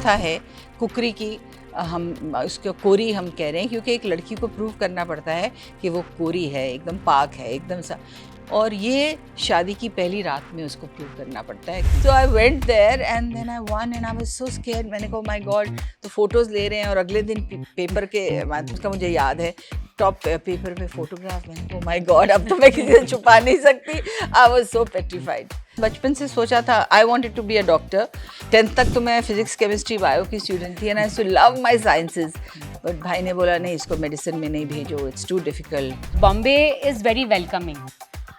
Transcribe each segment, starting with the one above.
प्रथा है कुकरी की, हम उसको कोरी हम कह रहे हैं क्योंकि एक लड़की को प्रूव करना पड़ता है कि वो कोरी है, एकदम पाक है, एकदम सा, और ये शादी की पहली रात में उसको प्रूव करना पड़ता है। So I went there and then I won and I was so scared. मैंने कहा माय गॉड, तो फोटोज ले रहे हैं और अगले दिन पेपर के, उसका मुझे याद है, टॉप पेपर पे फोटोग्राफ। मैंने कहा माय गॉड, अब तो मैं किसी से छुपा नहीं सकती। I was so petrified. बचपन से सोचा था I wanted to be a doctor. 10th तक तो मैं फिजिक्स केमिस्ट्री बायो की स्टूडेंट थी and I used to love my sciences, but भाई ने बोला नहीं, इसको मेडिसिन में नहीं भेजो, it's too difficult. Bombay is very welcoming.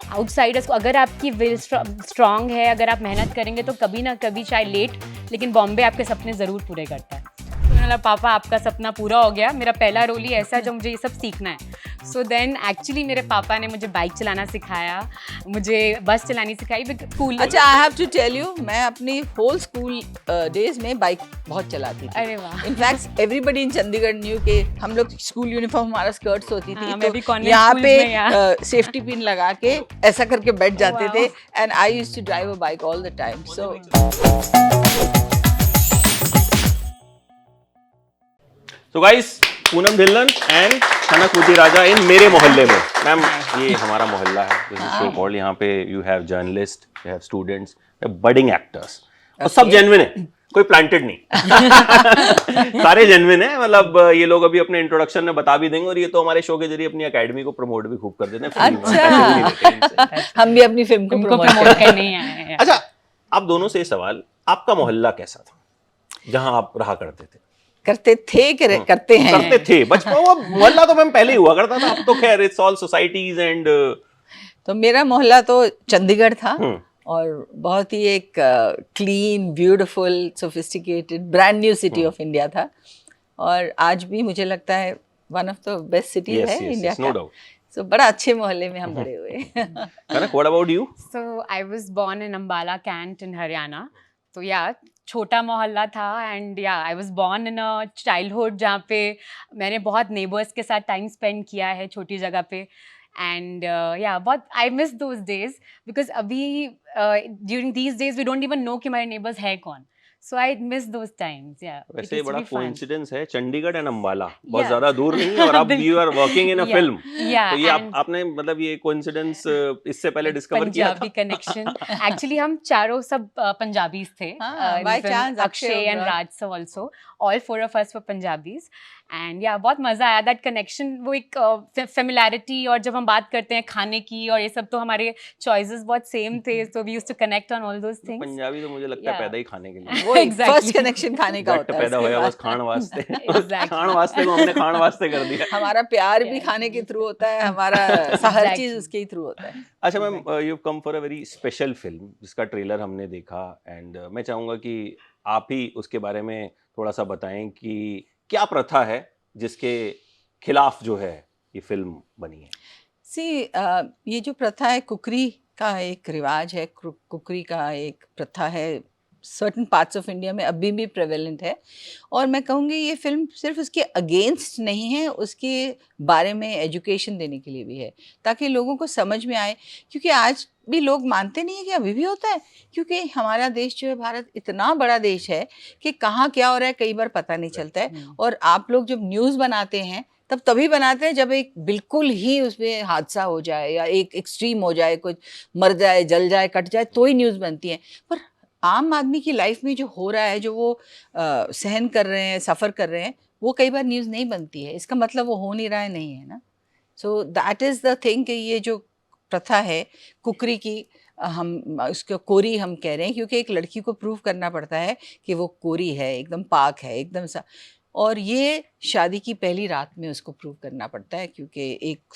Outsiders को, अगर आपकी विल स्ट्रांग है, अगर आप मेहनत करेंगे तो कभी ना कभी, चाहे लेट, लेकिन बॉम्बे आपके सपने ज़रूर पूरे करता है। तो मैंने बोला पापा आपका सपना पूरा हो गया, मेरा पहला रोल ही ऐसा है जो मुझे ये सब सीखना है। सो देन एक्चुअली मेरे पापा ने मुझे बाइक चलाना सिखाया, मुझे बस चलानी सिखाई। स्कूल, अच्छा, I have to tell you, मैं अपनी होल स्कूल डेज में बाइक बहुत चलाती थी। अरे वाह। In fact everybody in Chandigarh knew के हम लोग स्कूल यूनिफॉर्म, हमारा स्कर्ट्स होती थी, मैं भी तो convent यहाँ schools पे में यहाँ। सेफ्टी पिन लगा के ऐसा करके बैठ जाते Wow. थे and I used to drive a bike all the time. So So guys, Poonam Dhillon and Khanak मुती राजा इन मेरे मोहल्ले में। मैम, ये हमारा मोहल्ला है, दिस इज शो कॉल्ड। यहाँ पे you have journalist, you have students, budding actors, और सब जेन्युइन है, कोई प्लांटेड नहीं। सारे जेन्युइन है। मतलब ये लोग अभी अपने इंट्रोडक्शन में बता भी देंगे, और ये तो हमारे शो के जरिए अपनी एकेडमी को प्रमोट भी खूब कर देते हैं। अच्छा, हम भी अपनी फिल्म को उनको प्रमोट प्रमोट करने ही आए हैं। अच्छा, आप दोनों से सवाल, आपका मोहल्ला कैसा था जहां आप रहा करते थे? करते थे कि करते हैं? करते थे बचपन, वो मोहल्ला तो मैम पहले ही हुआ करता था, अब तो खैर इट्स ऑल सोसाइटीज एंड। तो मेरा मोहल्ला तो चंडीगढ़ था और बहुत ही एक clean, beautiful, sophisticated, brand new city of India था, और आज भी मुझे लगता है one of the best cities है इंडिया नो का। डाउट। सो बड़ा अच्छे मोहल्ले में हम बड़े हुए। Kanak, what about you? So I was born in Ambala, Kant in Haryana. तो या छोटा मोहल्ला था, and yeah I was born in a childhood जहाँ पे मैंने बहुत नेबर्स के साथ टाइम स्पेंड किया है छोटी जगह पे। एंड या बहुत I miss those days, because अभी during these days we don't even know कि हमारे नेबर्स है कौन। So I miss those times. Yeah वैसे बड़ा कोइंसिडेंस है, चंडीगढ़ एंड अंबाला बहुत Yeah. ज्यादा दूर नहीं है, और अब you are working in a film. या तो ये आपने मतलब ये कोइंसिडेंस इससे पहले डिस्कवर किया था? पंजाबी कनेक्शन। एक्चुअली हम चारों सब पंजाबीज थे। हाँ, by chance, Akshay Akshay and और राज ऑल्सो, ऑल 4 of us were Punjabis. And yeah बहुत मजा आया, दैट कनेक्शन, वो एक फेमिलैरिटी, और जब हम बात करते हैं खाने की और ये सब, तो हमारे चॉइसेस बहुत सेम थे, so we used to connect on all those things. Punjabi तो मुझे लगता है Yeah. पैदा ही खाने के लिए। वो फर्स्ट कनेक्शन खाने का जट होता है। पैदा उसके होया बाद बस खान वास्ते। Exactly. खान वास्ते को हमने खान वास्ते कर दिया। हमारा प्यार भी खाने के थ्रू होता है, हमारा हर Exactly. चीज उसके ही थ्रू होता है। अच्छा ma'am, you come for a very special film जिसका ट्रेलर हमने देखा, एंड मैं चाहूंगा कि आप ही उसके बारे में थोड़ा सा बताएं कि क्या प्रथा है जिसके खिलाफ जो है ये फिल्म बनी है। ये जो प्रथा है, कुकरी का एक रिवाज है, कुकरी का एक प्रथा है, सर्टन पार्ट्स ऑफ इंडिया में अभी भी प्रेवेलेंट है, और मैं कहूँगी ये फिल्म सिर्फ उसके अगेंस्ट नहीं है, उसके बारे में एजुकेशन देने के लिए भी है, ताकि लोगों को समझ में आए, क्योंकि आज भी लोग मानते नहीं है कि अभी भी होता है, क्योंकि हमारा देश जो है, भारत इतना बड़ा देश है कि कहाँ क्या हो रहा है कई बार पता नहीं चलता है, और आप लोग जब न्यूज़ बनाते हैं तब तभी बनाते हैं जब एक बिल्कुल ही उसमें हादसा हो जाए या एक एक्सट्रीम हो जाए, कुछ मर जाए, जल जाए, कट जाए, तो ही न्यूज़ बनती है। पर आम आदमी की लाइफ में जो हो रहा है, जो वो सहन कर रहे हैं, सफ़र कर रहे हैं, वो कई बार न्यूज़ नहीं बनती है। इसका मतलब वो हो नहीं रहा है, नहीं है ना। So that is the thing कि ये जो प्रथा है कुकरी की, हम उसको कोरी हम कह रहे हैं क्योंकि एक लड़की को प्रूव करना पड़ता है कि वो कोरी है, एकदम पाक है, एकदम सा, और ये शादी की पहली रात में उसको प्रूव करना पड़ता है, क्योंकि एक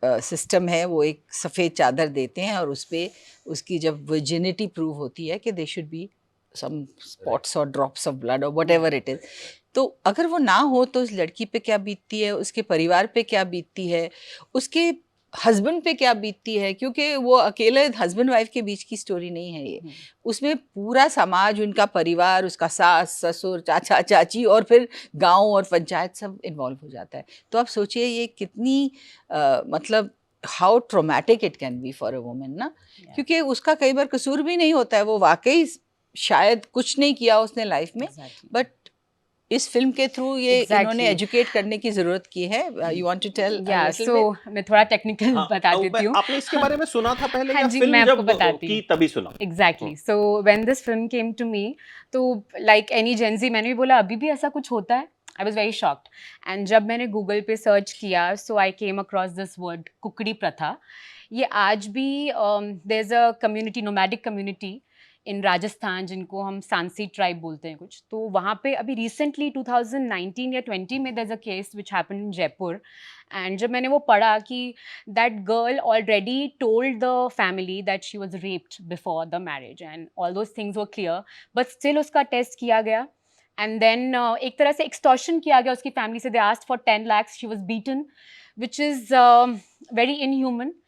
सिस्टम है, वो एक सफ़ेद चादर देते हैं और उस पर उसकी जब वर्जिनिटी प्रूव होती है कि there should be some spots और ड्रॉप्स ऑफ ब्लड और वट एवर इट इज़, तो अगर वो ना हो तो उस लड़की पे क्या बीतती है, उसके परिवार पे क्या बीतती है, उसके हस्बैंड पे क्या बीतती है, क्योंकि वो अकेले हस्बैंड वाइफ के बीच की स्टोरी नहीं है ये, उसमें पूरा समाज, उनका परिवार, उसका सास ससुर, चाचा चाची, और फिर गांव और पंचायत सब इन्वॉल्व हो जाता है। तो आप सोचिए ये कितनी मतलब how traumatic it can be for a woman ना, क्योंकि उसका कई बार कसूर भी नहीं होता है, वो वाकई शायद कुछ नहीं किया उसने लाइफ में, Exactly. बट इस फिल्म के थ्रू ये Exactly. इन्होंने एजुकेट करने की जरूरत की है. You want to tell Yeah, so मैं थोड़ा टेक्निकल हाँ, बता देती हूँ. आपने इसके बारे में सुना था पहले हाँ या जी, फिल्म मैं आपको जब बताती की हूँ. तभी सुना? Exactly. So when this film came to me, तो like any Gen Z, मैंने भी बोला अभी भी ऐसा कुछ होता है. I was very shocked. And जब मैंने गूगल पे सर्च किया, so I came across this word कुकड़ी प्रथा. ये आज भी there's a community, nomadic community इन राजस्थान जिनको हम सांसी ट्राइब बोलते हैं कुछ, तो वहाँ पे अभी रिसेंटली 2019 या 20 में there's a case which happened in Jaipur. And जब मैंने वो पढ़ा कि that girl already told the family that she was raped before the marriage and all those things were clear, but still उसका टेस्ट किया गया and then एक तरह से extortion किया गया उसकी family से. they asked for 10 lakhs, she was beaten, which is very inhuman.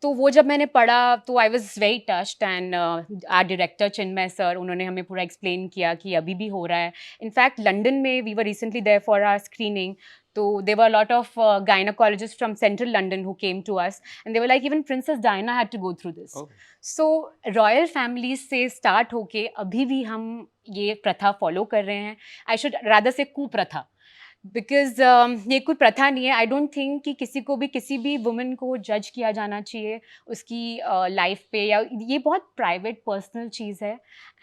तो वो जब मैंने पढ़ा तो I was very touched and our director Chinmay sir, उन्होंने हमें पूरा एक्सप्लेन किया कि अभी भी हो रहा है. इनफैक्ट लंदन में we were recently there for our screening, तो there were lot of gynaecologists from central London who came to us and they were like even Princess Diana had to go through this. So royal families से start होके अभी भी हम ये प्रथा follow कर रहे हैं. आई शुड रादर से कुप्रथा, बिकॉज ये कोई प्रथा नहीं है. आई डोंट थिंक कि किसी को भी किसी भी वुमेन को जज किया जाना चाहिए उसकी लाइफ पे, या ये बहुत प्राइवेट पर्सनल चीज़ है.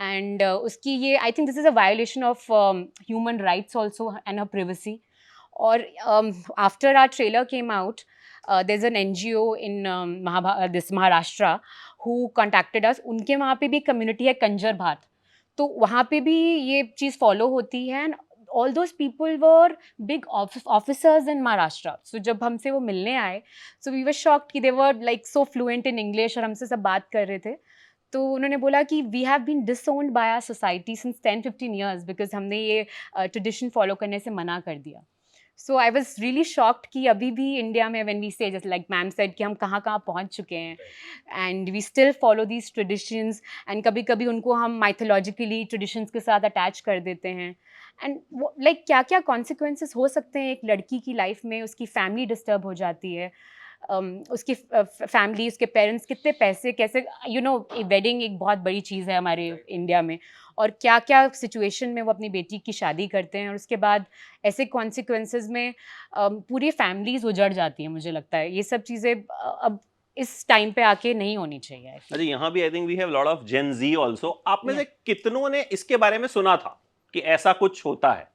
एंड उसकी ये I think this is a violation of human rights also and her privacy. और after our trailer came out, there is an NGO in Maharashtra who contacted us. उनके वहाँ पे भी कम्युनिटी है कंजर भात, तो वहाँ पे भी ये चीज़ फॉलो होती है. And all those people were big officers in Maharashtra. So जब हमसे वो मिलने आए, so we were shocked कि they were like so fluent in English और हमसे सब बात कर रहे थे. तो उन्होंने बोला कि we have been disowned by our society since 10-15 years because हमने ये tradition follow करने से मना कर दिया. So I was really shocked कि अभी भी इंडिया में when we say, just like ma'am said, कि हम कहाँ कहाँ पहुँच चुके हैं and we still follow these traditions and कभी कभी उनको हम mythologically traditions के साथ attach कर देते हैं. एंड लाइक क्या क्या कॉन्सिक्वेंसेस हो सकते हैं एक लड़की की लाइफ में. उसकी फैमिली डिस्टर्ब हो जाती है, उसकी फैमिली, उसके पेरेंट्स कितने पैसे कैसे, यू नो, वेडिंग एक बहुत बड़ी चीज़ है हमारे इंडिया में, और क्या क्या सिचुएशन में वो अपनी बेटी की शादी करते हैं और उसके बाद ऐसे कॉन्सिक्वेंसेस में पूरी फैमिलीज उजड़ जाती हैं. मुझे लगता है ये सब चीज़ें अब इस टाइम पे आके नहीं होनी चाहिए. अच्छा, यहाँ भी I think we have lot of Gen Z also. आप में से कितनों ने इसके बारे में सुना था कि ऐसा कुछ होता है?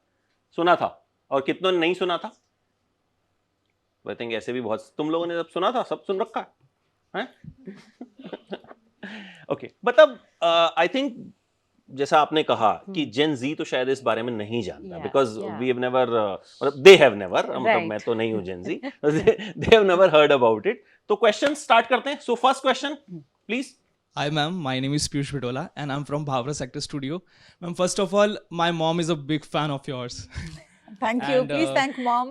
सुना था. और कितनों ने नहीं सुना था? आई थिंक ऐसे भी बहुत. तुम लोगों ने सब सुना था, सब सुन रखा है. ओके, मतलब आई थिंक जैसा आपने कहा कि जेन जी तो शायद इस बारे में नहीं जानता, because we have never, they have never, मतलब मैं तो नहीं हूँ gen Z, they have never heard about it. तो क्वेश्चन स्टार्ट करते हैं. So first question please. Hi ma'am, my name is Piyush Vitola and I'm from Bhavra Sector Studio. Ma'am, first of all, my mom is a big fan of yours. Thank you. Please thank mom.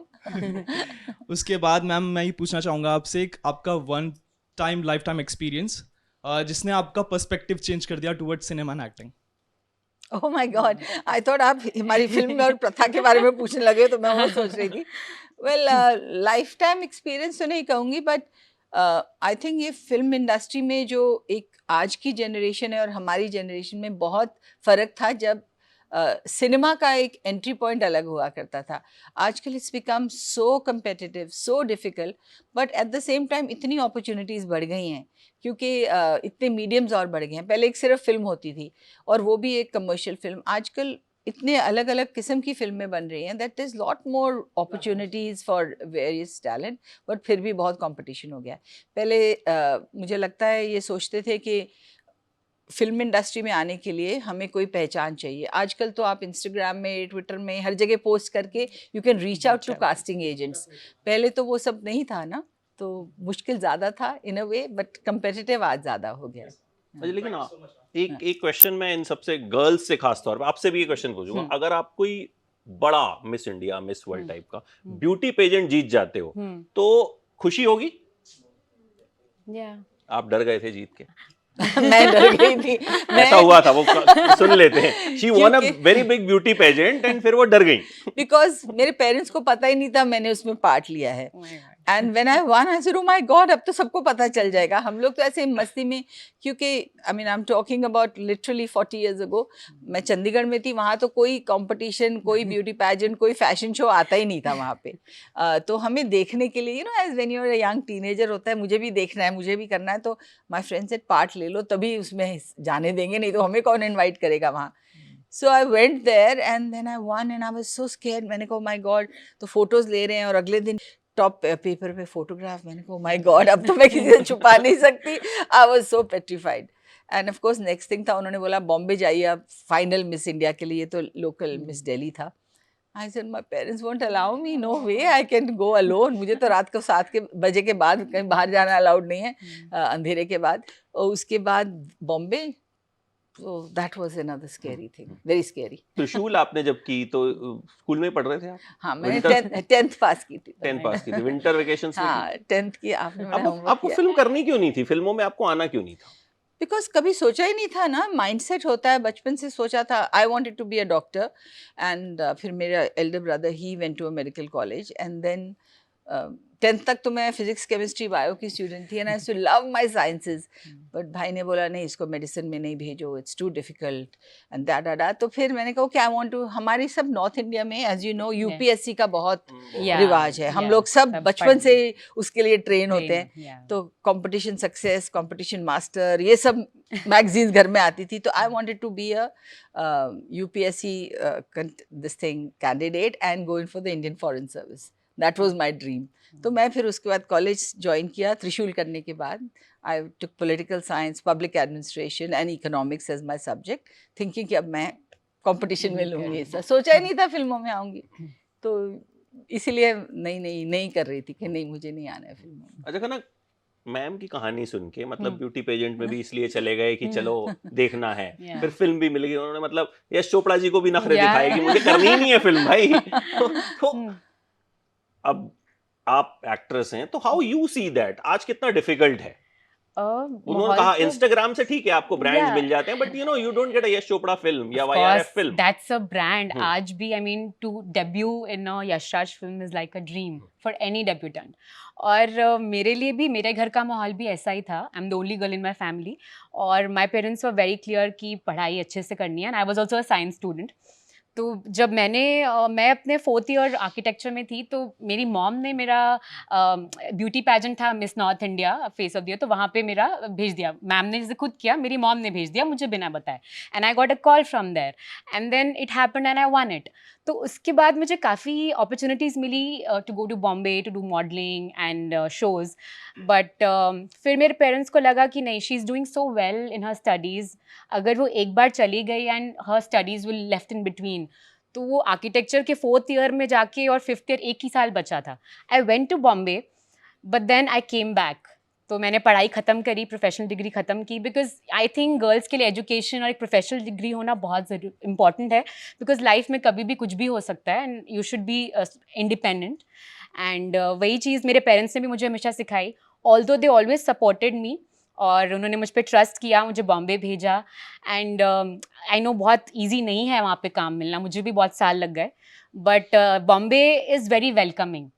उसके बाद ma'am मैं ये पूछना चाहूँगा आपसे, एक आपका one time life time experience जिसने आपका पर्सपेक्टिव चेंज कर दिया towards cinema and acting. Oh my God, I thought आप हमारी फिल्म में और प्रथा के बारे में पूछने लगे, तो मैं वो सोच रही थी. वेल, लाइफ टाइम एक्सपीरियंस तो नहीं कहूँगी, बट आई थिंक ये फिल्म इंडस्ट्री में जो एक आज की जनरेशन है और हमारी जनरेशन में बहुत फ़र्क था. जब सिनेमा का एक एंट्री पॉइंट अलग हुआ करता था. आजकल it's become so competitive, so difficult, but at the same time इतनी अपॉर्चुनिटीज़ बढ़ गई हैं क्योंकि इतने मीडियम्स और बढ़ गए हैं. पहले एक सिर्फ फिल्म होती थी और वो भी एक कमर्शियल फिल्म. आजकल इतने अलग अलग किस्म की फिल्में बन रही हैं that is lot more opportunities for various talent, but फिर भी बहुत कंपटीशन हो गया. पहले मुझे लगता है ये सोचते थे कि फिल्म इंडस्ट्री में आने के लिए हमें कोई पहचान चाहिए. आजकल तो आप इंस्टाग्राम में, ट्विटर में, हर जगह पोस्ट करके you can reach out to casting agents. पहले तो वो सब नहीं था ना, तो मुश्किल ज़्यादा था इन अ वे, बट कंपेटिटिव आज ज़्यादा हो गया. लेकिन एक क्वेश्चन मैं इन सबसे गर्ल्स से खास तौर पे आपसे भी ये क्वेश्चन पूछूंगा. अगर आप कोई बड़ा miss India, miss world type का ब्यूटी पेजेंट जीत जाते हो तो खुशी होगी? आप डर गए थे जीत के? मैं डर गई थी. ऐसा हुआ था, वो सुन लेते हैं. She won a very big beauty pageant and फिर वो डर गई बिकॉज मेरे पेरेंट्स को पता ही नहीं था मैंने उसमें पार्ट लिया है. And when I one I said, oh my God, अब तो सबको पता चल जाएगा. हम लोग तो ऐसे मस्ती में, क्योंकि I mean I am talking about literally 40 years ago. मैं चंडीगढ़ में थी, वहाँ तो कोई कंपटीशन, कोई ब्यूटी पैजेंट, कोई फैशन शो आता ही नहीं था वहाँ पे. तो हमें देखने के लिए, you know, as when you are a young teenager होता है, मुझे भी देखना है, मुझे भी करना है, तो माय फ्रेंड सेड पार्ट ले लो तभी उसमें जाने देंगे, नहीं तो हमें कौन इनवाइट करेगा वहाँ. So I went there and then I won and I was so scared. मैंने कहा my God, तो फोटोज ले रहे हैं और अगले दिन टॉप पेपर पे फोटोग्राफ. मैंने कहा my God, अब तो मैं किसी से छुपा नहीं सकती. I was so petrified. And of course next thing था, उन्होंने बोला बॉम्बे जाइए आप फाइनल मिस इंडिया के लिए, तो लोकल मिस दिल्ली था. I said my parents won't allow me, no way I can go alone. मुझे तो रात को 7 बजे के बाद कहीं बाहर जाना अलाउड नहीं है, अंधेरे के बाद. और उसके बाद Bombay. So that was another scary thing, very scary. त्रिशूल आपने जब की तो स्कूल में पढ़ रहे थे आप? हाँ, मैंने Winter- 10th पास की थी. 10th पास की थी, विंटर वेकेशंस में हाँ, 10th की. आपने बड़ा होमवर्क आपको किया. फिल्म करनी क्यों नहीं थी? फिल्मों में आपको आना क्यों नहीं था? बिकॉज कभी सोचा ही नहीं था ना, माइंडसेट होता है. बचपन से सोचा था I wanted to be a doctor. And फिर मेरा एल्डर ब्रदर ही went to a medical college and then 10th तक तो मैं फिजिक्स केमिस्ट्री बायो की स्टूडेंट थी and I to love my sciences. But भाई ने बोला नहीं, इसको मेडिसिन में नहीं भेजो, it's too difficult and that. तो फिर मैंने कहा कि आई वांट टू. हमारी सब नॉर्थ इंडिया में एज यू नो यूपीएससी का बहुत Yeah, रिवाज है. हम yeah, लोग सब सब बचपन पढ़- से उसके लिए ट्रेन होते हैं. Yeah. तो कंपटीशन सक्सेस, कंपटीशन मास्टर, ये सब मैगजीन्स घर में आती थी. तो I wanted to be a UPSC this thing candidate and go in for the Indian foreign service. That was my dream. तो मैं फिर उसके बाद कॉलेज ज्वाइन किया. त्रिशूल करने के बाद I took political science, public administration and economics as my subject, thinking कि अब मैं कंपटीशन में लूँगी. ऐसा सोचा ही नहीं था फिल्मों में आऊँगी. तो इसीलिए नहीं कर रही थी कि नहीं, मुझे नहीं आना है फिल्मों में. अच्छा ना, मैम की कहानी सुन के मतलब हम्म। ब्यूटी पेजेंट में भी इसलिए चले गए कि चलो देखना है. Yeah. फिर फिल्म भी मिल गई. उन्होंने मतलब यश चोपड़ा जी को भी नखरे Yeah. दिखाए कि मुझे करनी ही नहीं है फिल्म भाई. तो हम्म। अब आप एक्ट्रेस हैं तो हाउ यू सी दैट? आज कितना डिफिकल्ट है? उन्होंने माहौल कहा तो- इंस्टाग्राम से ठीक है आपको ब्रांड्स Yeah. मिल जाते हैं, but you know you don't get a Yash Chopra film या Of YRF course, film. that's a brand. Hmm. आज भी, I mean, to debut in a Yash Raj film is like a dream for any debutant. और मेरे लिए भी मेरे घर का माहौल भी ऐसा ही था. I am the only girl in my family और my parents were very clear कि पढ़ाई अच्छे से करनी है. And I was also a science student. तो जब मैं अपने 4th ईयर आर्किटेक्चर में थी तो मेरी मॉम ने मेरा ब्यूटी पैजेंट था miss north India face of the year, तो वहाँ पे मेरा भेज दिया. मैम ने जैसे खुद किया, मेरी मॉम ने भेज दिया मुझे बिना बताए. And I got a call from there and then it happened and I won it. तो उसके बाद मुझे काफ़ी अपॉर्चुनिटीज़ मिली to go to Bombay to do modelling and shows. But फिर मेरे पेरेंट्स को लगा कि नहीं, she is doing so well in her studies. अगर वो एक बार चली गई and her studies will left in between, तो वो आर्किटेक्चर के 4th ईयर में जाके और 5th ईयर एक ही साल बचा था. I went to Bombay but then I came back. तो मैंने पढ़ाई ख़त्म करी, प्रोफेशनल डिग्री ख़त्म की. बिकॉज आई थिंक गर्ल्स के लिए एजुकेशन और एक प्रोफेशनल डिग्री होना बहुत इंपॉर्टेंट है. बिकॉज लाइफ में कभी भी कुछ भी हो सकता है and you should be independent. And वही चीज़ मेरे पेरेंट्स ने भी मुझे हमेशा सिखाई. Although they always supported me और उन्होंने मुझ पर ट्रस्ट किया, मुझे बॉम्बे भेजा. एंड आई नो बहुत ईजी नहीं है वहाँ पे काम मिलना, मुझे भी बहुत साल लग गए. But Bombay is very welcoming.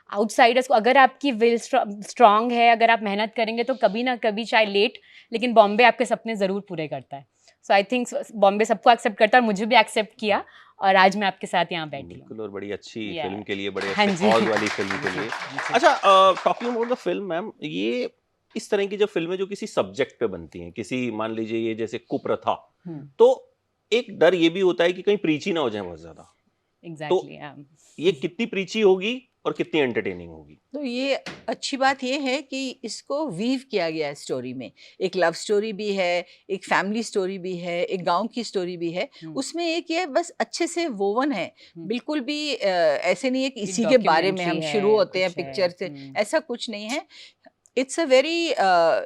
Outsiders को, अगर आपकी विल स्ट्रांग है, अगर आप मेहनत करेंगे तो कभी ना कभी, चाहे लेट, लेकिन बॉम्बे आपके सपने ज़रूर पूरे करता है. सो आई थिंक बॉम्बे सबको एक्सेप्ट करता है और मुझे भी एक्सेप्ट किया और आज मैं आपके साथ यहाँ बैठी हूँ. बिल्कुल, और बड़ी अच्छी Yeah. फिल्म के लिए, बड़े हाँ अच्छे जी. कॉज वाली फिल्म के लिए. अच्छा, talking about the film ma'am, ये इस तरह की जो फिल्में जो किसी सब्जेक्ट पे बनती हैं, किसी मान लीजिए ये जैसे कुप्रथा, तो एक डर ये भी होता है कि कहीं प्रीची ना हो जाए बहुत ज्यादा. एग्जैक्टली. ये कितनी प्रीची होगी और कितनी एंटरटेनिंग होगी? तो ये अच्छी बात ये है कि इसको वीव किया गया है स्टोरी में. एक लव स्टोरी भी है, एक फैमिली स्टोरी भी है, एक गांव की स्टोरी भी है. उसमें एक ये बस अच्छे से वोवन है. बिल्कुल भी ऐसे नहीं है कि इसी के बारे में हम शुरू होते हैं पिक्चर से, ऐसा कुछ नहीं है. It's a very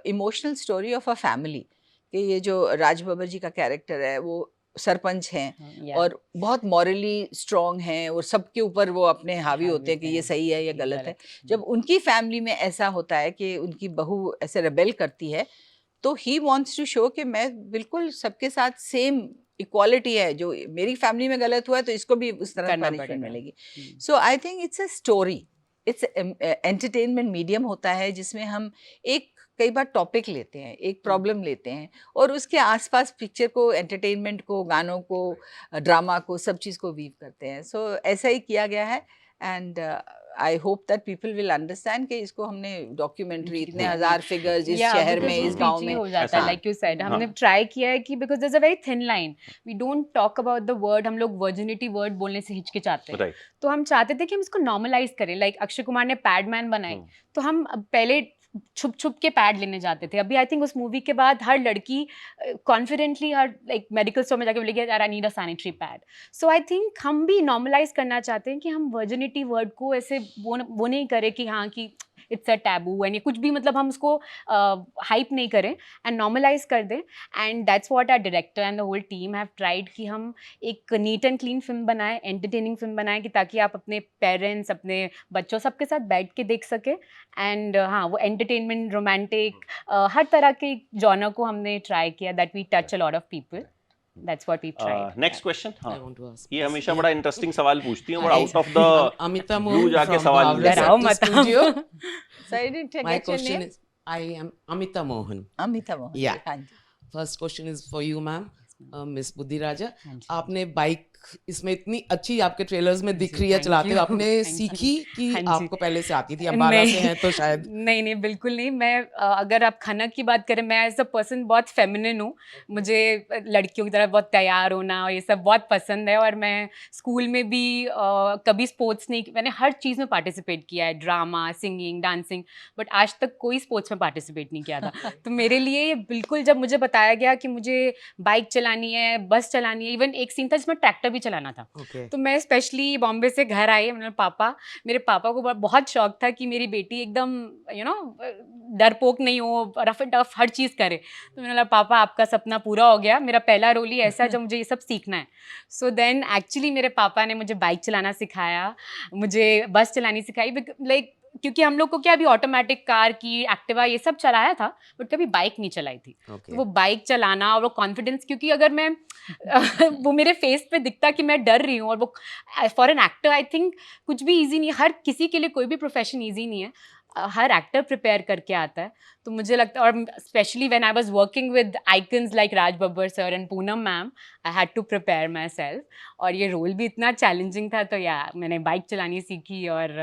emotional story of a family. कि ये जो राज बब्बर जी का कैरेक्टर है वो सरपंच हैं और बहुत मॉरली स्ट्रॉन्ग हैं और सबके ऊपर वो अपने हावी होते हैं कि ये सही है या गलत है. जब उनकी फैमिली में ऐसा होता है कि उनकी बहू ऐसे रेबेल करती है, तो ही वांट्स टू शो कि मैं बिल्कुल सबके साथ सेम इक्वालिटी है. जो मेरी फैमिली में गलत हुआ है तो इसको भी उस तरह करना पनिशमेंट पड़ेगा. मिलेगी. So I think it's a story. It's entertainment medium होता है जिसमें हम एक कई बार टॉपिक लेते हैं, एक प्रॉब्लम लेते हैं और उसके आसपास पिक्चर को, एंटरटेनमेंट को, गानों को, ड्रामा को, सब चीज़ को वीव करते हैं. सो ऐसा ही किया गया है and I hope that people will understand कि इसको हमने डॉक्यूमेंट्री इतने हजार फिगर्स इस शहर में, इस गांव में. हो जाता है, लाइक यू सेड. हमने ट्राई किया है कि because there is a very thin line, we don't talk about the word. हम लोग वर्जिनिटी वर्ड बोलने से हिचकिचाते हैं. राइट. तो हम चाहते थे कि हम इसको नॉर्मलाइज करें. लाइक अक्षय कुमार ने पैडमैन बनाई, तो हम पहले छुप छुप के पैड लेने जाते थे. अभी आई थिंक उस मूवी के बाद हर लड़की कॉन्फिडेंटली हर लाइक मेडिकल स्टोर में जाके बोलेगी यार I need a sanitary pad. So I think हम भी नॉर्मलाइज करना चाहते हैं कि हम वर्जिनिटी वर्ड को ऐसे वो नहीं करें कि हाँ कि इट्स अ टैबू एंड ये कुछ भी, मतलब हम उसको हाइप नहीं करें एंड नॉर्मलाइज कर दें. And that's what our director and the whole team have tried कि हम एक नीट एंड क्लीन फिल्म बनाएं, एंटरटेनिंग फिल्म बनाएं कि ताकि आप अपने पेरेंट्स, अपने बच्चों सबके साथ बैठ के देख सकें. एंड हाँ, वो एंटरटेनमेंट, रोमांटिक, हर तरह के जॉनर को हमने ट्राई किया that we touch a lot of people. That's what we've tried. Next question. I हाँ, want to ask. ये हमेशा बड़ा इंटरेस्टिंग सवाल पूछती हैं, बड़ा Hi, out of the Amita blue Mohan जाके from सवाल Bhavla डराओ Sector मत. Studio. So I didn't My get your question name. is, I am Amita Mohan. Amita Mohan. Yeah. हाँ जी. First question is for you, ma'am. Miss बुद्धि राजा, हाँ जी. आपने bike इसमें इतनी अच्छी आपके ट्रेलर्स में दिख रही है thank चलाते you. हुए, आपने Thank you. सीखी कि हाँ जी. आपको पहले से आती थी? अम्बाला से हैं तो शायद. नहीं बिल्कुल नहीं. मैं अगर आप खनक की बात करें, मैं एज अ पर्सन बहुत फेमिनिन हूँ. मुझे लड़कियों की तरह बहुत तैयार होना और ये सब बहुत पसंद है. और मैं स्कूल में भी कभी स्पोर्ट्स नहीं, मैंने हर चीज़ में पार्टिसिपेट किया है, ड्रामा, सिंगिंग, डांसिंग, बट आज तक कोई स्पोर्ट्स में पार्टिसिपेट नहीं किया था. तो मेरे लिए ये बिल्कुल, जब मुझे बताया गया कि मुझे बाइक चलानी है, बस चलानी है, इवन एक सीन था जिसमें ट्रैक्टर भी चलाना था. Okay. तो मैं स्पेशली बॉम्बे से घर आई. मेरे पापा को बहुत शौक था कि मेरी बेटी एकदम डरपोक नहीं हो, रफ एंड टफ हर चीज़ करे. तो मैंने बोला पापा आपका सपना पूरा हो गया, मेरा पहला रोल ही ऐसा है जब मुझे ये सब सीखना है. सो देन एक्चुअली मेरे पापा ने मुझे बाइक चलाना सिखाया, मुझे बस चलानी सिखाई. लाइक क्योंकि हम लोग को क्या अभी ऑटोमेटिक कार की, एक्टिवा, ये सब चलाया था, बट कभी बाइक नहीं चलाई थी. Okay. तो वो बाइक चलाना और वो कॉन्फिडेंस, क्योंकि अगर मैं वो मेरे फेस पे दिखता कि मैं डर रही हूँ. और वो for an actor I think कुछ भी इजी नहीं है. हर किसी के लिए कोई भी प्रोफेशन इजी नहीं है. हर एक्टर प्रिपेयर करके आता है. तो मुझे लगता है, और specially when I was working with icons like Raj Babbar sir and Poonam ma'am, I had to prepare myself. और ये रोल भी इतना चैलेंजिंग था. तो या मैंने बाइक चलानी सीखी और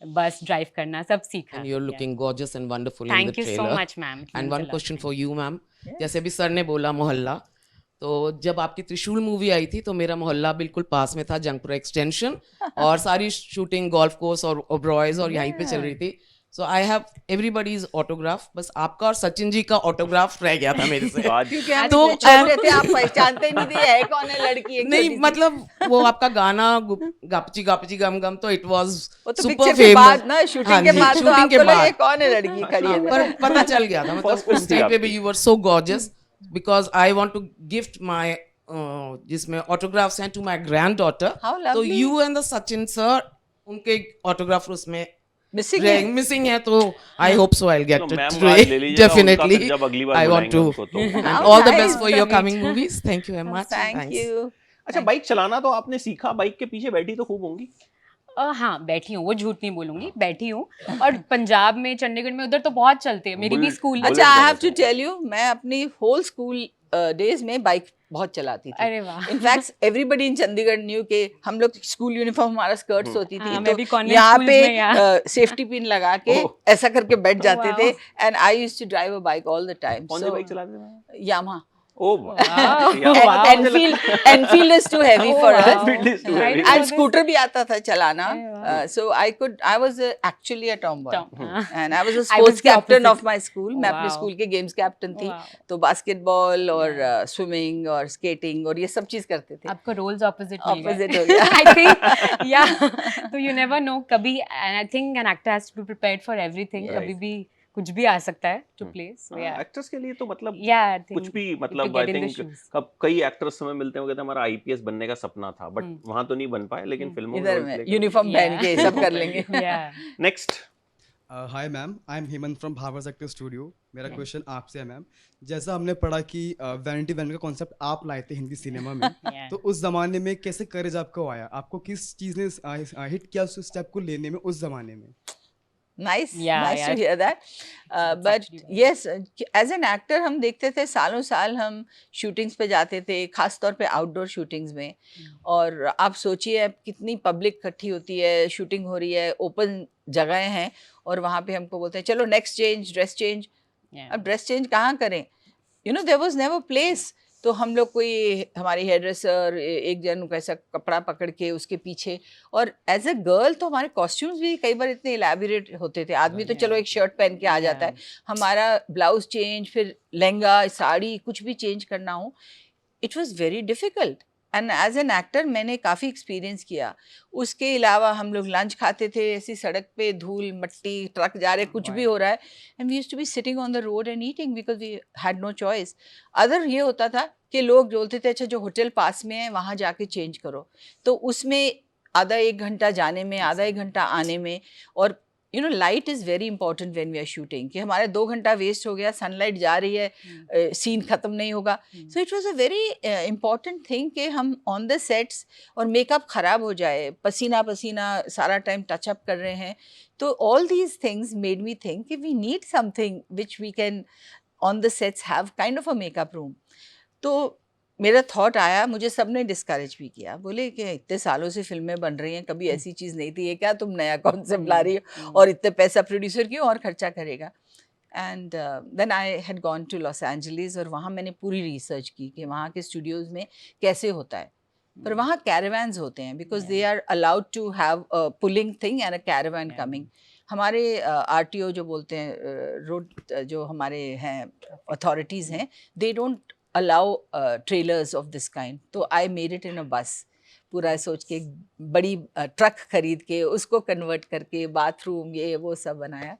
बस ड्राइव करना सब सीखा. And you're looking gorgeous and wonderful in the thank you trailer. So much ma'am. And one question for you, ma'am. जैसे अभी सर ने बोला मोहल्ला, तो जब आपकी त्रिशूल मूवी आई थी तो मेरा मोहल्ला बिल्कुल पास में था, जंगपुरा एक्सटेंशन, और सारी शूटिंग गोल्फ कोर्स और ओब्रॉयज और यहीं पे चल रही थी. सो आई हैव एवरीबॉडीज ऑटोग्राफ, बस आपका और सचिन जी का ऑटोग्राफ रह गया था मेरे से. आज क्योंकि हम तो, इतने छोटे थे, आप पहचानते नहीं थे है कौन है लड़की. एक नहीं छोटी सी. मतलब वो आपका गाना गापची गापची गम गम, तो इट वाज वो तो सुपर पिक्चर के बाद ना, फेमस. शूटिंग के बाद तो शूटिंग के आपको लगा बाद ये कौन है लड़की खड़ी है. पर पता चल गया था. मतलब First उस टाइम पे भी आपकी. You were so gorgeous, because I want to gift my जिसमें ऑटोग्राफ्स हैं to my granddaughter. How तो lovely. You and the Sachin sir, उनके ऑटोग्राफ उसमें मिसिंग है. मिसिंग है. तो I hope so I get चलो, इट मैम आज ले लीजिएगा उनका, डेफिनेटली. फिर जब अगली बार आई वांट बुलाएंगे टू. उनको तो. And How all the nice. Best for your Thank coming movies. Thank you very much. Thank you. अच्छा, बाइक चलाना तो आपने सीखा, बाइक के पीछे बैठी तो खूब होंगी. हाँ बैठी हूँ, वो झूठ नहीं बोलूंगी, बैठी हूँ. और पंजाब में, चंडीगढ़ में उधर तो बहुत चलते हैं. मेरी भी बुलेट. स्कूल. बुलेट अच्छा, आई बहुत हैव टू अच्छा है. टेल यू, मैं अपनी होल स्कूल डेज में बाइक बहुत चलाती थी. अरे वाह. In fact everybody in Chandigarh knew के हम लोग स्कूल यूनिफॉर्म, हमारा स्कर्ट्स हम्म. होती थी, हाँ, मैं तो भी convent यहाँ schools पे में, यार. सेफ्टी पिन लगा के ओह. ऐसा करके बैठ जाते Wow. थे. And I used to drive a bike all the time. कौन सी बाइक चलाते थे ma'am? Yamaha. Oh Wow. Enfield is too heavy Oh, for wow. us. Enfield is too I heavy. know And this. scooter भी आता था चलाना. अरे वाह. So I was actually a tomboy. हाँ. And I was a I was sports the captain opposite. of my school. मैं अपने Wow. School के गेम्स कैप्टन थी. Wow. तो बास्केटबॉल और स्विमिंग और स्केटिंग और ये सब चीज करते थे. आपको रोल्स ऑपोजिट Opposite हो गया. आई थिंक या. तो यू नेवर नो, कभी. And I think an actor has to be prepared for everything. Right. कभी भी कुछ भी आ सकता है टू प्ले. सो या एक्टर्स के लिए तो मतलब या आई थिंक कुछ भी, मतलब आई थिंक कई एक्टर्स हमें मिलते हैं, वो कहते हैं हमारा आईपीएस बनने का सपना था, बट वहां तो नहीं बन पाए, लेकिन फिल्मों इधर में यूनिफॉर्म पहन के सब कर लेंगे. Yeah. Next hi ma'am, I am Hemant from भावर्स एक्टर स्टूडियो। मेरा क्वेश्चन आपसे है मैम, जैसा हमने पढ़ा कि वैनिटी वैन का कॉन्सेप्ट आप लाए थे हिंदी सिनेमा में, Yeah. तो उस जमाने में कैसे करेज आपको आया? आपको किस चीज़ ने हिट किया उस स्टेप को लेने में उस जमाने में? Nice, Yeah, nice yeah. to hear that. It's But actually very yes, as an actor हम देखते थे सालों साल हम शूटिंग्स पे जाते थे, खास तौर पे आउटडोर शूटिंग्स में। और आप सोचिए अब कितनी पब्लिक इकट्ठी होती है, शूटिंग हो रही है, ओपन जगहें हैं और वहाँ पे हमको बोलते हैं चलो next change, dress change. Yeah. अब ड्रेस चेंज कहाँ करें? You know there was never place. तो हम लोग कोई हमारी हेयर ड्रेसर एक जन को ऐसा कपड़ा पकड़ के उसके पीछे, और एज अ गर्ल तो हमारे कॉस्ट्यूम्स भी कई बार इतने इलेबोरेट होते थे। आदमी तो चलो एक शर्ट पहन के आ जाता है, हमारा ब्लाउज चेंज, फिर लहंगा, साड़ी, कुछ भी चेंज करना हो, it was very difficult. And as an actor मैंने काफ़ी एक्सपीरियंस किया। उसके अलावा हम लोग लंच खाते थे ऐसी सड़क पे, धूल मट्टी, ट्रक जा रहे, कुछ भी हो रहा है, and we used to be sitting on the road and eating because we had no choice. Other ये होता था कि लोग बोलते थे अच्छा जो होटल पास में है वहाँ जाके चेंज करो, तो उसमें आधा एक घंटा जाने में, आधा एक घंटा आने में। और you know light is very important when we are shooting, कि हमारे 2 घंटा वेस्ट हो गया, सनलाइट जा रही है, सीन ख़त्म नहीं होगा। सो it was a very important thing कि हम ऑन द सेट्स और मेकअप ख़राब हो जाए, पसीना पसीना सारा टाइम टचअप कर रहे हैं, तो all these things made me think कि we need something which we can on the sets have kind of a makeup room. तो मेरा थॉट आया, मुझे सबने डिस्करेज भी किया, बोले कि इतने सालों से फिल्में बन रही हैं, कभी ऐसी चीज़ नहीं थी, ये क्या तुम नया कॉन्सेप्ट ला रही हो, और इतने पैसा प्रोड्यूसर क्यों और खर्चा करेगा। And then I had gone to Los Angeles, और वहाँ मैंने पूरी रिसर्च की कि वहाँ के स्टूडियोज़ में कैसे होता है। पर वहाँ कैरावैन्स होते हैं because they are allowed to have a pulling thing and a caravan coming. हमारे RTO जो बोलते हैं, रोड जो हमारे हैं अथॉरिटीज़ हैं, they don't allow trailers of this kind. तो आई मेड इट इन अ बस, पूरा सोच के एक बड़ी ट्रक खरीद के उसको कन्वर्ट करके बाथरूम ये वो सब बनाया।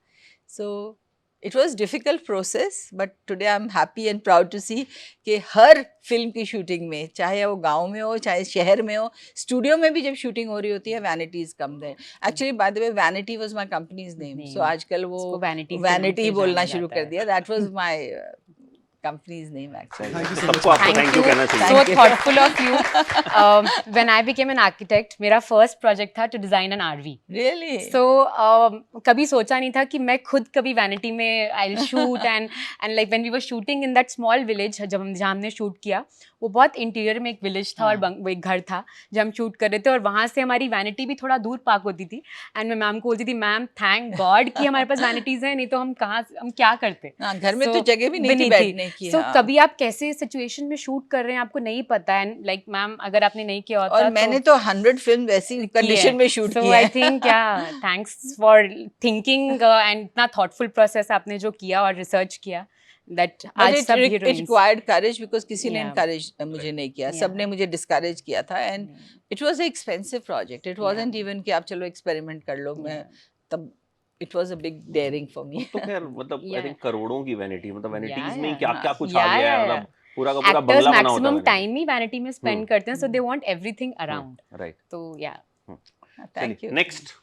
So it was difficult process, but today I am happy and proud to see कि हर फिल्म की शूटिंग में, चाहे वो गांव में हो चाहे शहर में हो, स्टूडियो में भी जब शूटिंग हो रही होती है, vanity is come there. Actually by the way vanity was my company's name, so आजकल वो उसको vanity के नाम वैनिटी से बोलना जाना शुरू जाता कर है। दिया। That was my company's name actually. Thank you so much. सबको आपको Thank थैंक यू you. कहना चाहिए। So Thank you. thoughtful of you. When I became an architect, मेरा first project था to design an RV. Really? So कभी सोचा नहीं था कि मैं खुद कभी वैनिटी में I'll shoot and like when we were shooting in that small village, जहाँ हमने शूट किया, वो बहुत इंटीरियर में एक विलेज था और वो एक घर था जब हम शूट कर रहे थे, और वहाँ से हमारी वैनिटी भी थोड़ा दूर पार्क होती थी। एंड मैं मैम को बोलती थी, मैम थैंक गॉड कि हमारे पास वैनिटीज हैं, नहीं तो हम क्या करते। हाँ, घर में So, तो जगह भी नहीं थी बैठने की। So, हाँ। कभी आप कैसे सिचुएशन में शूट कर रहे हैं आपको नहीं पता, एंड लाइक मैम अगर आपने नहीं किया होता और मैंने तो 100 फिल्म वैसी कंडीशन में शूट की आई है। Think thanks for thinking and इतना थॉटफुल प्रोसेस आपने जो किया और रिसर्च किया, दैट आज सब it heroines. Required courage because किसी ने Yeah. इनकरेज मुझे नहीं किया, सबने मुझे डिस्करेज किया था। And it was a expensive project, it wasn't even कि आप चलो एक्सपेरिमेंट कर लो। मैं तब it was a big daring for me. तो खैर मतलब आई Yeah. थिंक करोड़ों की वैनिटी, मतलब वैनिटीज Yeah, में yeah. क्या क्या कुछ आ Yeah, गया है, yeah, मतलब पूरा का पूरा एक्टर्स बंगला बना होता मैक्सिमम है टाइम ही वैनिटी में स्पेंड करते हैं, so they want everything around. Right. तो yeah thank you. Next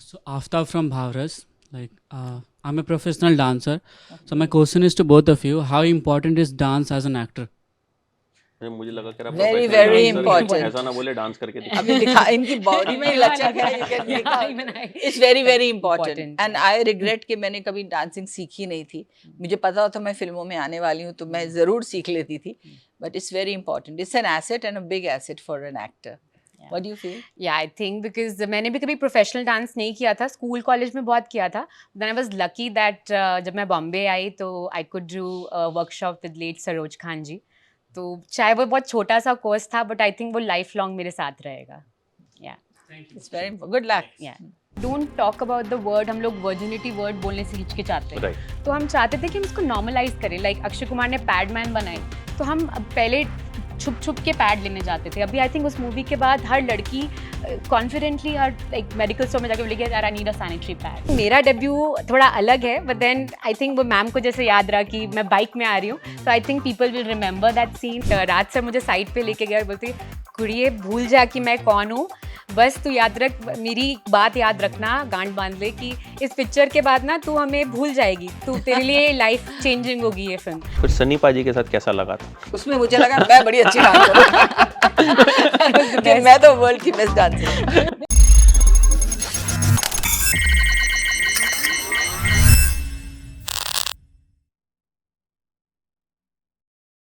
So Aftab from Bhavras, I'm a professional dancer. So my question is to both of you: how important is dance as an actor? मुझे लगा कि Very, very important. ऐसा ना बोले dance करके दिखा। अभी दिखा इनकी बॉडी में लचक है, you can make out. even I- It's very very important. Important, And I regret कि मैंने कभी डांसिंग सीखी नहीं थी। मुझे पता होता मैं फिल्मों में आने वाली हूँ तो मैं ज़रूर सीख लेती थी। But it's very important. It's an asset and a big asset for an actor. What do you feel? या आई थिंक बिकॉज मैंने भी कभी प्रोफेशनल डांस नहीं किया था, स्कूल कॉलेज में बहुत किया था। Then I was lucky that जब मैं बॉम्बे आई तो I could do workshop with late Saroj Khan ji. तो चाहे वो बहुत छोटा सा कोर्स था, बट आई थिंक वो लाइफ लॉन्ग मेरे साथ रहेगा। Yeah It's very good luck. Yeah don't talk about the word. हम लोग वर्जिनिटी वर्ड बोलने से हिचकिचाते हैं, राइट। तो हम चाहते थे कि हम इसको नॉर्मलाइज करें। लाइक अक्षय कुमार ने पैडमैन बनाई, तो हम पहले छुप छुप के पैड लेने जाते थे। अभी आई थिंक उस मूवी के बाद हर लड़की कॉन्फिडेंटली हर लाइक मेडिकल स्टोर में जाके बोलेगी यार I need a sanitary pad. मेरा डेब्यू थोड़ा अलग है, बट देन आई थिंक वो मैम को जैसे याद रहा कि मैं बाइक में आ रही हूँ, तो I think people will remember that scene. रात से मुझे साइड पे लेके गया और बोलती कुड़िए भूल जा कि मैं कौन हूँ, बस तू याद रख, मेरी बात याद रखना, गांड बांध ले कि इस पिक्चर के बाद ना तू हमें भूल जाएगी, तू तेरे लिए लाइफ चेंजिंग होगी ये फिल्म। फिर सन्नी पाजी के साथ कैसा लगा था? उसमें मुझे लगा मैं बड़ी अच्छी डांसर हूँ कि मैं तो वर्ल्ड की बेस्ट डांसर हूँ।